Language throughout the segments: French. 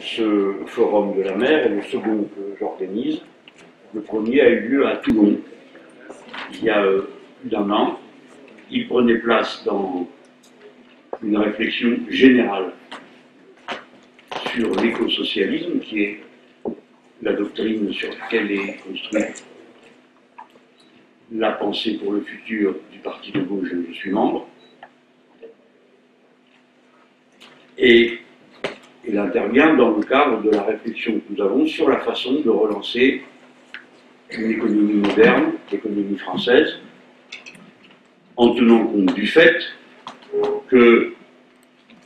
ce forum de la mer est le second que j'organise. Le premier a eu lieu à Toulon, il y a plus d'un an. Il prenait place dans une réflexion générale sur l'écosocialisme, qui est la doctrine sur laquelle est construite la pensée pour le futur du parti de gauche dont je suis membre. Et il intervient dans le cadre de la réflexion que nous avons sur la façon de relancer une économie moderne, l'économie française, en tenant compte du fait que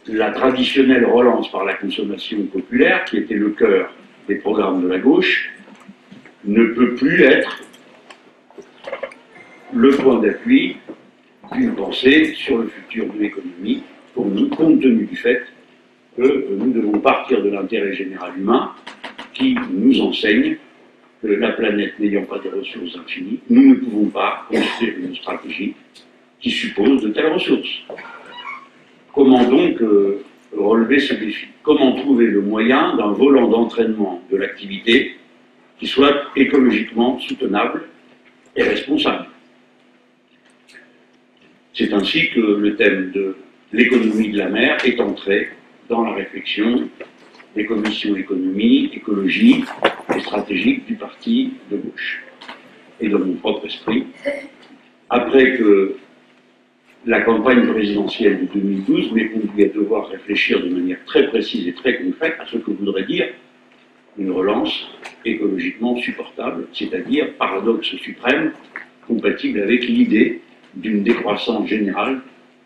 la traditionnelle relance par la consommation populaire, qui était le cœur des programmes de la gauche, ne peut plus être le point d'appui d'une pensée sur le futur de l'économie, pour nous, compte tenu du fait que nous devons partir de l'intérêt général humain qui nous enseigne que la planète n'ayant pas de ressources infinies, nous ne pouvons pas construire une stratégie qui suppose de telles ressources. Comment donc relever ce défi? Comment trouver le moyen d'un volant d'entraînement de l'activité qui soit écologiquement soutenable et responsable? C'est ainsi que le thème de l'économie de la mer est entré dans la réflexion des commissions économie, écologie et stratégique du parti de gauche. Et dans mon propre esprit, après que la campagne présidentielle de 2012 m'ait conduit à devoir réfléchir de manière très précise et très concrète à ce que voudrait dire une relance écologiquement supportable, c'est-à-dire, paradoxe suprême, compatible avec l'idée d'une décroissance générale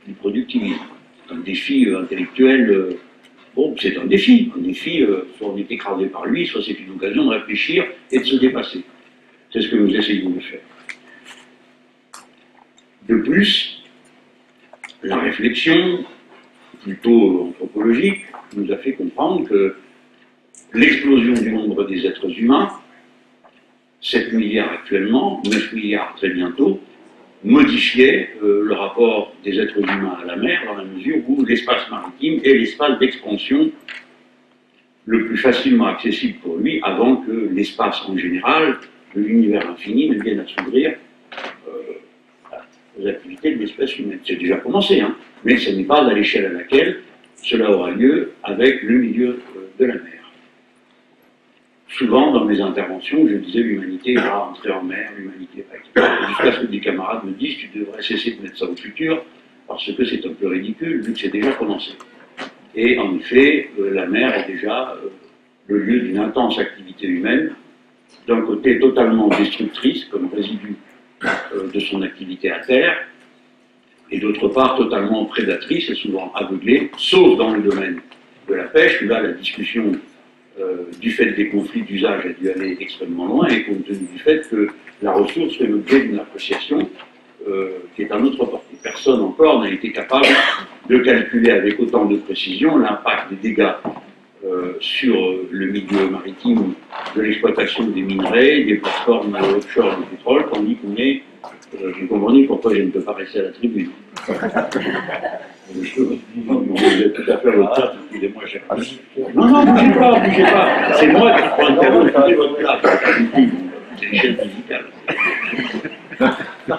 du productivisme. C'est un défi intellectuel, bon, c'est un défi, soit on est écrasé par lui, soit c'est une occasion de réfléchir et de se dépasser. C'est ce que nous essayons de faire. De plus, la réflexion, plutôt anthropologique, nous a fait comprendre que l'explosion du nombre des êtres humains, 7 milliards actuellement, 9 milliards très bientôt, modifiait le rapport des êtres humains à la mer dans la mesure où l'espace maritime est l'espace d'expansion le plus facilement accessible pour lui avant que l'espace en général, de l'univers infini, ne vienne à s'ouvrir aux activités de l'espèce humaine. C'est déjà commencé, hein, mais ce n'est pas à l'échelle à laquelle cela aura lieu avec le milieu de la mer. Souvent, dans mes interventions, je disais l'humanité va entrer en mer, l'humanité va explorer. Jusqu'à ce que des camarades me disent tu devrais cesser de mettre ça au futur, parce que c'est un peu ridicule, vu que c'est déjà commencé. Et en effet, la mer est déjà le lieu d'une intense activité humaine, d'un côté totalement destructrice, comme résidu de son activité à terre, et d'autre part totalement prédatrice et souvent aveuglée, sauf dans le domaine de la pêche, où là la discussion du fait des conflits d'usage a dû aller extrêmement loin, et compte tenu du fait que la ressource fait l'objet d'une appréciation qui est à notre portée. Personne encore n'a été capable de calculer avec autant de précision l'impact des dégâts sur le milieu maritime de l'exploitation des minerais, des plateformes offshore de pétrole, tandis qu'on est... vous comprenez pourquoi je ne peux pas rester à la tribune. Vous êtes tout à fait à votre place, excusez-moi, j'ai pas... Non, bougez pas, c'est moi qui prends interrompre votre place, c'est l'échelle musicale.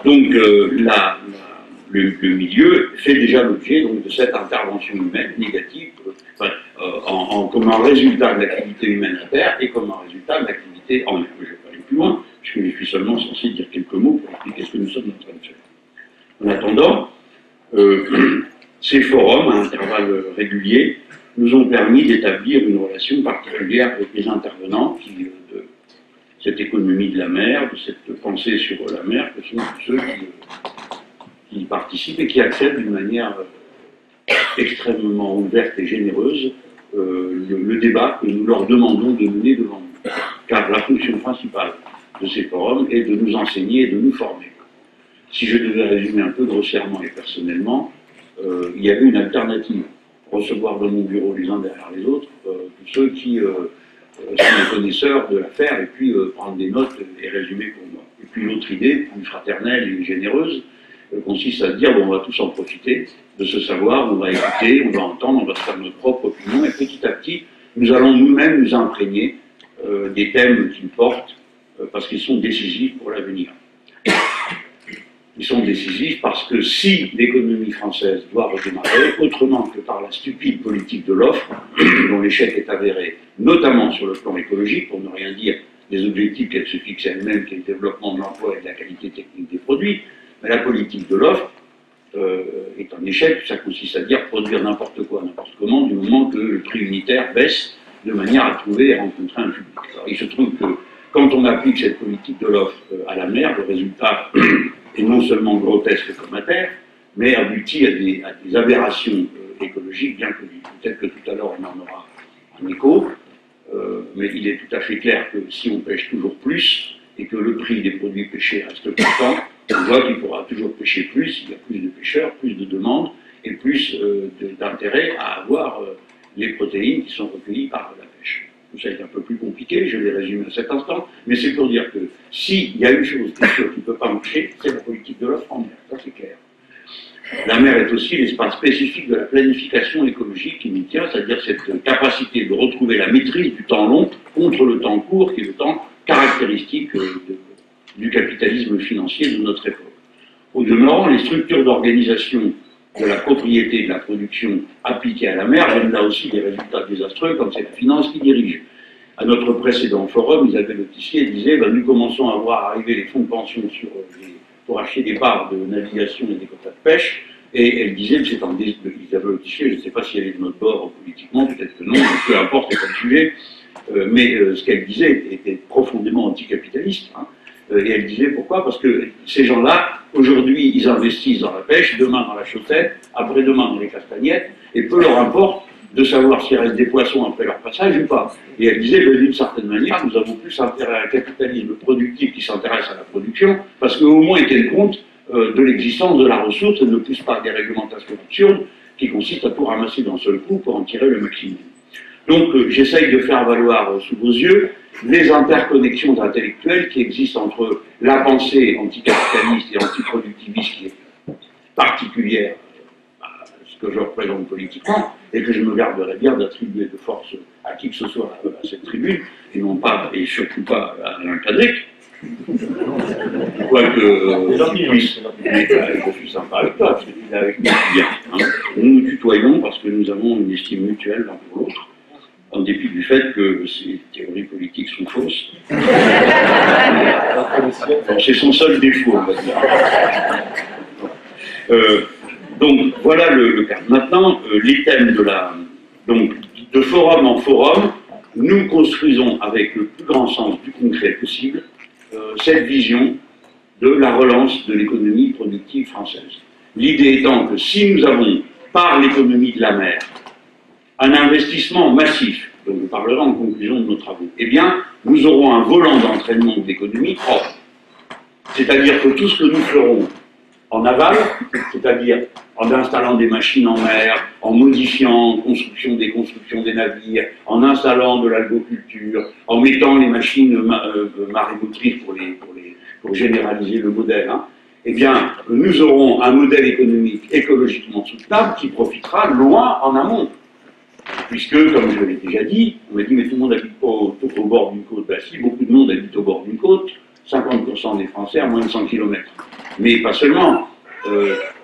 Donc, le milieu fait déjà l'objet de cette intervention humaine négative, comme un résultat de l'activité humaine à terre et comme un résultat de l'activité en mer. Je ne vais pas aller plus loin, puisque je suis seulement censé dire quelques mots pour expliquer ce que nous sommes en train de faire. En attendant, ces forums, à intervalles réguliers, nous ont permis d'établir une relation particulière avec les intervenants de cette économie de la mer, de cette pensée sur la mer, que sont ceux qui y participent et qui acceptent d'une manière extrêmement ouverte et généreuse le débat que nous leur demandons de mener devant nous. Car la fonction principale de ces forums est de nous enseigner et de nous former. Si je devais résumer un peu grossièrement et personnellement, il y avait une alternative. Recevoir dans mon bureau les uns derrière les autres, tous ceux qui sont des connaisseurs de l'affaire, et puis prendre des notes et résumer pour moi. Et puis l'autre idée, plus fraternelle et généreuse, consiste à dire bon, on va tous en profiter de ce savoir, on va écouter, on va entendre, on va se faire notre propre opinion, et petit à petit, nous allons nous-mêmes nous imprégner des thèmes qu'ils portent, parce qu'ils sont décisifs pour l'avenir. Ils sont décisifs parce que si l'économie française doit redémarrer, autrement que par la stupide politique de l'offre, dont l'échec est avéré, notamment sur le plan écologique, pour ne rien dire des objectifs qu'elle se fixe elle-même, qui est le développement de l'emploi et de la qualité technique des produits, mais la politique de l'offre est un échec. Ça consiste à dire produire n'importe quoi, n'importe comment, du moment que le prix unitaire baisse de manière à trouver et rencontrer un public. Alors, il se trouve que quand on applique cette politique de l'offre à la mer, le résultat est non seulement grotesque comme à terre, mais aboutit à des aberrations écologiques bien connues. Peut-être que tout à l'heure on en aura un écho, mais il est tout à fait clair que si on pêche toujours plus et que le prix des produits pêchés reste constant, on voit qu'il faudra toujours pêcher plus, il y a plus de pêcheurs, plus de demandes et plus d'intérêt à avoir les protéines qui sont recueillies par la pêche. Tout ça est un peu plus compliqué, je les résume à cet instant, mais c'est pour dire que s'il y a une chose qui ne peut pas marcher, c'est la politique de l'offre en mer, ça c'est clair. La mer est aussi l'espace spécifique de la planification écologique qui nous tient, c'est-à-dire cette capacité de retrouver la maîtrise du temps long contre le temps court, qui est le temps caractéristique du capitalisme financier de notre époque. Au demeurant, les structures d'organisation de la propriété et de la production appliquée à la mer donnent là aussi des résultats désastreux, comme c'est la finance qui dirige. À notre précédent forum, Isabelle Autissier disait nous commençons à voir arriver les fonds de pension pour acheter des parts de navigation et des quotas de pêche, et elle disait que c'est en Isabelle Autissier, je ne sais pas si elle est de notre bord politiquement, peut-être que non, peu importe, c'est pas le sujet, mais ce qu'elle disait était profondément anticapitaliste. Et elle disait pourquoi? Parce que ces gens-là, aujourd'hui, ils investissent dans la pêche, demain dans la chaussette, après-demain dans les castagnettes, et peu leur importe de savoir s'il reste des poissons après leur passage ou pas. Et elle disait, d'une certaine manière, nous avons plus intérêt à un capitalisme productif qui s'intéresse à la production, parce qu'au moins ils tiennent compte de l'existence de la ressource et ne pousse pas des réglementations absurdes qui consistent à tout ramasser d'un seul coup pour en tirer le maximum. Donc j'essaye de faire valoir sous vos yeux les interconnexions intellectuelles qui existent entre la pensée anticapitaliste et antiproductiviste qui est particulière à ce que je représente politiquement et que je me garderai bien d'attribuer de force à qui que ce soit à cette tribune et non pas et surtout pas à Alain Cadric. Quoique je suis sympa avec toi parce que tu es avec moi bien. Nous nous tutoyons parce que nous avons une estime mutuelle l'un pour l'autre, en dépit du fait que ces théories politiques sont fausses. C'est son seul défaut, on va dire. Donc voilà le cas. Maintenant, les thèmes de forum en forum, nous construisons avec le plus grand sens du concret possible cette vision de la relance de l'économie productive française. L'idée étant que si nous avons, par l'économie de la mer, un investissement massif, dont nous parlerons en conclusion de nos travaux, eh bien, nous aurons un volant d'entraînement de l'économie propre. C'est-à-dire que tout ce que nous ferons en aval, c'est-à-dire en installant des machines en mer, en modifiant construction des navires, en installant de l'algoculture, en mettant les machines marémotrices pour généraliser le modèle, eh bien, nous aurons un modèle économique écologiquement soutenable qui profitera loin en amont. Puisque, comme je l'ai déjà dit, on m'a dit, mais tout le monde habite pas au bord d'une côte. Ben si, beaucoup de monde habite au bord d'une côte, 50% des Français à moins de 100 km. Mais pas seulement.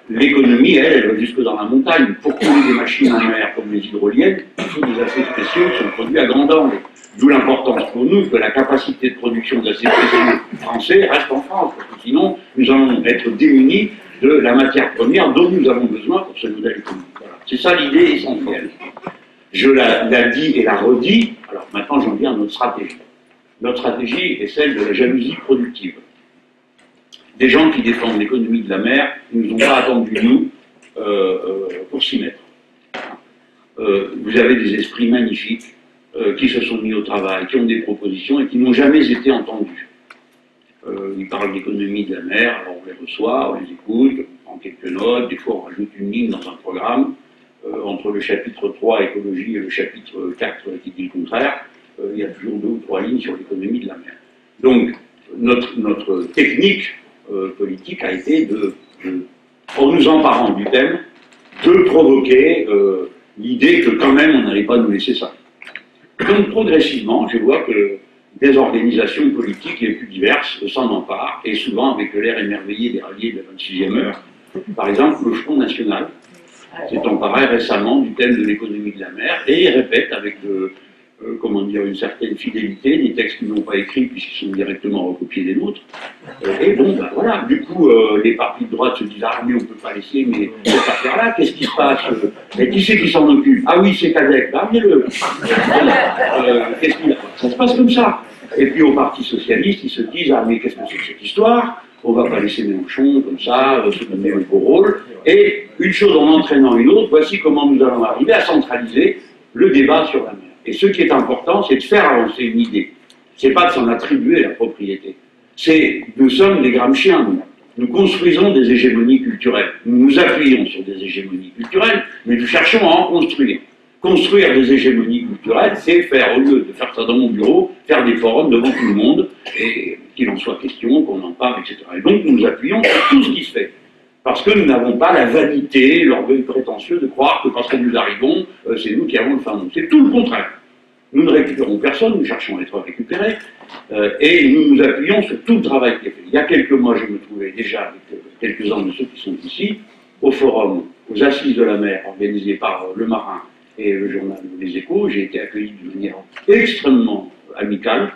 L'économie, elle va jusque dans la montagne. Pour couler des machines en mer comme les hydroliennes, il faut des aciers spéciaux qui sont produits à grande angle. D'où l'importance pour nous que la capacité de production d'aciers spéciaux français reste en France, parce que sinon, nous allons être démunis de la matière première dont nous avons besoin pour ce modèle économique. Voilà. C'est ça l'idée essentielle. Je la dis et la redis, alors maintenant j'en viens à notre stratégie. Notre stratégie est celle de la jalousie productive. Des gens qui défendent l'économie de la mer, ils ne nous ont pas attendu, nous, pour s'y mettre. Vous avez des esprits magnifiques qui se sont mis au travail, qui ont des propositions et qui n'ont jamais été entendus. Ils parlent d'économie de la mer, alors on les reçoit, on les écoute, on prend quelques notes, des fois on rajoute une ligne dans un programme. Entre le chapitre 3 écologie et le chapitre 4 qui dit le contraire, il y a toujours 2 ou 3 lignes sur l'économie de la mer. Donc notre technique politique a été en nous emparant du thème, de provoquer l'idée que quand même on n'allait pas nous laisser ça. Donc progressivement, je vois que des organisations politiques les plus diverses s'en emparent, et souvent avec l'air émerveillé des ralliés de la 26e heure. Par exemple, le Front National s'est emparé récemment du thème de l'économie de la mer, et il répète avec comment dire, une certaine fidélité des textes qu'ils n'ont pas écrits puisqu'ils sont directement recopiés des nôtres. Et bon, ben voilà, du coup, les partis de droite se disent « Ah, mais on ne peut pas laisser, mais cette affaire-là, qu'est-ce qui se passe et qui c'est qui s'en occupe? Ah oui, c'est Cadec, bah, le qu'est-ce qu'il a? Ça se passe comme ça. Et puis au Parti Socialiste, ils se disent « Ah, mais qu'est-ce que c'est que cette histoire? On ne va pas laisser Mélenchon comme ça, se donner un beau rôle. » Et une chose en entraînant une autre, voici comment nous allons arriver à centraliser le débat sur la mer. Et ce qui est important, c'est de faire avancer une idée. Ce n'est pas de s'en attribuer la propriété. Nous sommes des Gramsciens, nous. Nous construisons des hégémonies culturelles. Nous nous appuyons sur des hégémonies culturelles, mais nous cherchons à en construire. Construire des hégémonies culturelles, c'est faire, au lieu de faire ça dans mon bureau, faire des forums devant tout le monde, et qu'il en soit question, qu'on en parle, etc. Et donc nous nous appuyons sur tout ce qui se fait. Parce que nous n'avons pas la vanité, l'orgueil prétentieux de croire que parce que nous arrivons, c'est nous qui avons le fin mot. C'est tout le contraire. Nous ne récupérons personne, nous cherchons à être récupérés, et nous nous appuyons sur tout le travail qui est fait. Il y a quelques mois, je me trouvais déjà avec quelques-uns de ceux qui sont ici, au forum, aux Assises de la mer, organisé par Le Marin et le journal Les Échos. J'ai été accueilli de manière extrêmement amicale,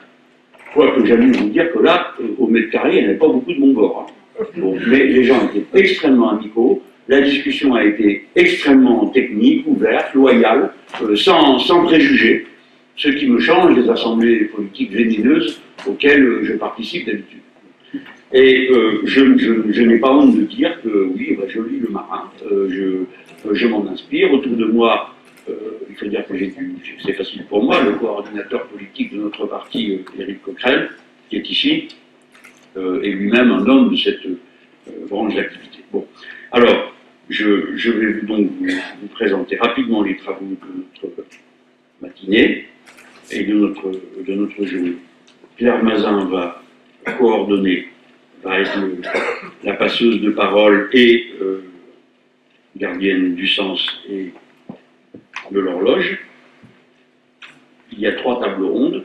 quoique j'aime vous dire que là, au mètre carré, il n'y avait pas beaucoup de mon bord. Hein. Bon, mais les gens étaient extrêmement amicaux, la discussion a été extrêmement technique, ouverte, loyale, sans préjugés. Ce qui me change des assemblées politiques vénéneuses auxquelles je participe d'habitude. Et je n'ai pas honte de dire que oui, bah, je lis Le Marin, je m'en inspire. Autour de moi, il faut dire que c'est facile pour moi, le coordinateur politique de notre parti, Éric Coquerel, qui est ici, est lui-même un homme de cette branche d'activité. Bon, alors, je vais donc vous présenter rapidement les travaux de notre matinée et de notre journée. Claire Mazin va coordonner, va être la passeuse de parole et gardienne du sens et de l'horloge. Il y a 3 tables rondes.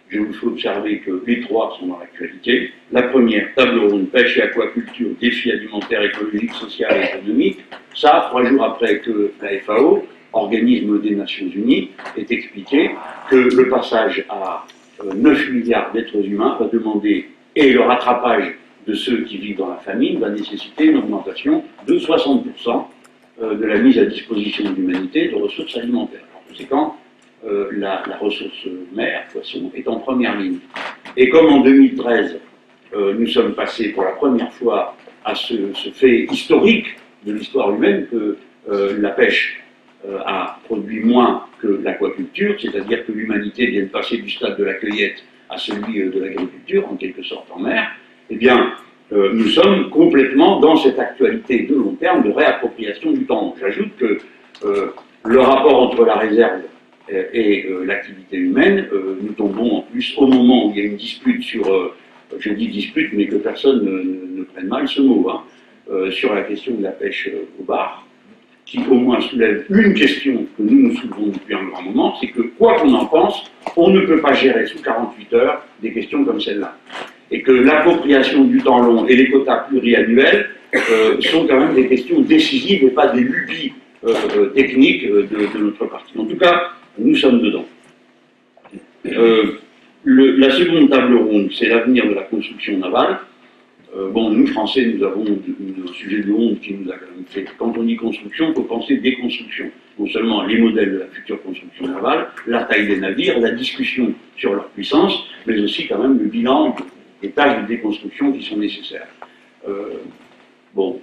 Je vous fais observer que les 3 sont dans l'actualité. La première, table ronde, pêche et aquaculture, défis alimentaires, écologiques, sociaux et économiques. Ça, 3 jours après que la FAO, organisme des Nations Unies, est expliqué que le passage à 9 milliards d'êtres humains va demander, et le rattrapage de ceux qui vivent dans la famine va nécessiter une augmentation de 60% de la mise à disposition de l'humanité de ressources alimentaires. En conséquent, la ressource mer, poisson, est en première ligne. Et comme en 2013, nous sommes passés pour la première fois à ce fait historique de l'histoire humaine que la pêche a produit moins que l'aquaculture, c'est-à-dire que l'humanité vient de passer du stade de la cueillette à celui de l'agriculture, en quelque sorte en mer, eh bien, nous sommes complètement dans cette actualité de long terme de réappropriation du temps. J'ajoute que le rapport entre la réserve et l'activité humaine, nous tombons en plus au moment où il y a une dispute sur, je dis dispute, mais que personne ne prenne mal ce mot, hein, sur la question de la pêche au bar, qui au moins soulève une question que nous nous soulevons depuis un grand moment, c'est que quoi qu'on en pense, on ne peut pas gérer sous 48 heures des questions comme celle-là. Et que l'appropriation du temps long et les quotas pluriannuels sont quand même des questions décisives et pas des lubies techniques de notre parti. En tout cas, nous sommes dedans. La seconde table ronde, c'est l'avenir de la construction navale. Bon, nous, Français, nous avons un sujet de honte qui nous a quand même fait. Quand on dit construction, il faut penser déconstruction. Non seulement les modèles de la future construction navale, la taille des navires, la discussion sur leur puissance, mais aussi quand même le bilan des tâches de déconstruction qui sont nécessaires. Bon.